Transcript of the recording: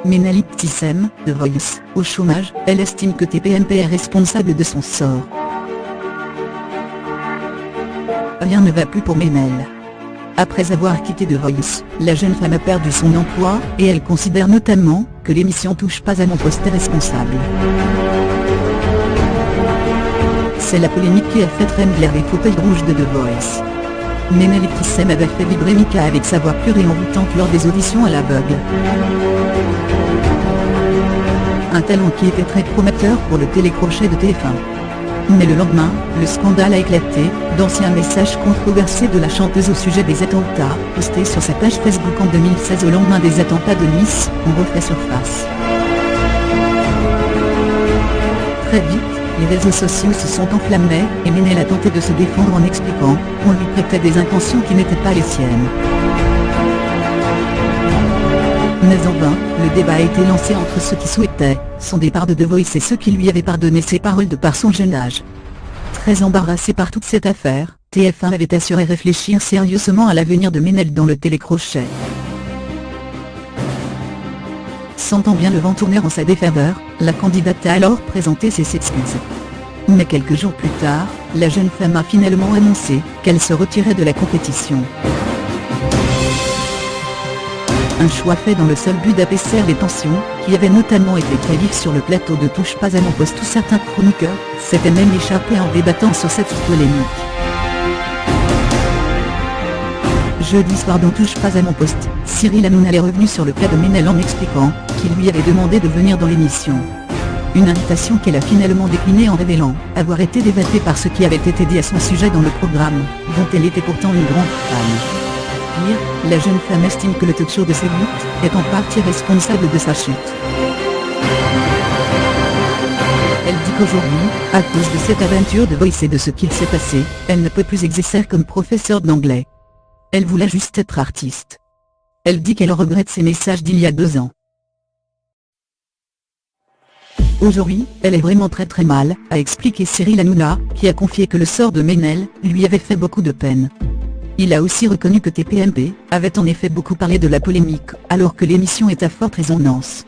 Ménel Ibtissem, de Voice, au chômage, elle estime que TPMP est responsable de son sort. Rien ne va plus pour Ménel. Après avoir quitté The Voice, la jeune femme a perdu son emploi, et elle considère notamment que l'émission Touche pas à mon poste est responsable. C'est la polémique qui a fait trembler les fauteuils rouges de The Voice. Ménel Ibtissem avait fait vibrer Mika avec sa voix pure et envoûtante lors des auditions à l'aveugle. Un talent qui était très prometteur pour le télécrochet de TF1. Mais le lendemain, le scandale a éclaté, d'anciens messages controversés de la chanteuse au sujet des attentats, postés sur sa page Facebook en 2016 au lendemain des attentats de Nice, ont refait surface. Très vite, les réseaux sociaux se sont enflammés, et Ménel a tenté de se défendre en expliquant qu'on lui prêtait des intentions qui n'étaient pas les siennes. Mais en vain, le débat a été lancé entre ceux qui souhaitaient son départ de The Voice et ceux qui lui avaient pardonné ses paroles de par son jeune âge. Très embarrassé par toute cette affaire, TF1 avait assuré réfléchir sérieusement à l'avenir de Ménel dans le télécrochet. Sentant bien le vent tourner en sa défaveur, la candidate a alors présenté ses excuses. Mais quelques jours plus tard, la jeune femme a finalement annoncé qu'elle se retirait de la compétition. Un choix fait dans le seul but d'apaiser les tensions, qui avaient notamment été très vives sur le plateau de Touche pas à mon poste où certains chroniqueurs s'étaient même échappés en débattant sur cette polémique. Jeudi soir dans Touche pas à mon poste, Cyril Hanouna est revenu sur le cas de Ménel en expliquant qu'il lui avait demandé de venir dans l'émission. Une invitation qu'elle a finalement déclinée en révélant avoir été dévastée par ce qui avait été dit à son sujet dans le programme, dont elle était pourtant une grande fan. Pire, la jeune femme estime que le talk show de ses luttes est en partie responsable de sa chute. Elle dit qu'aujourd'hui, à cause de cette aventure de Voice et de ce qu'il s'est passé, elle ne peut plus exercer comme professeure d'anglais. Elle voulait juste être artiste. Elle dit qu'elle regrette ses messages d'il y a 2 ans. Aujourd'hui, elle est vraiment très mal, a expliqué Cyril Hanouna, qui a confié que le sort de Ménel lui avait fait beaucoup de peine. Il a aussi reconnu que TPMP avait en effet beaucoup parlé de la polémique, alors que l'émission est à forte résonance.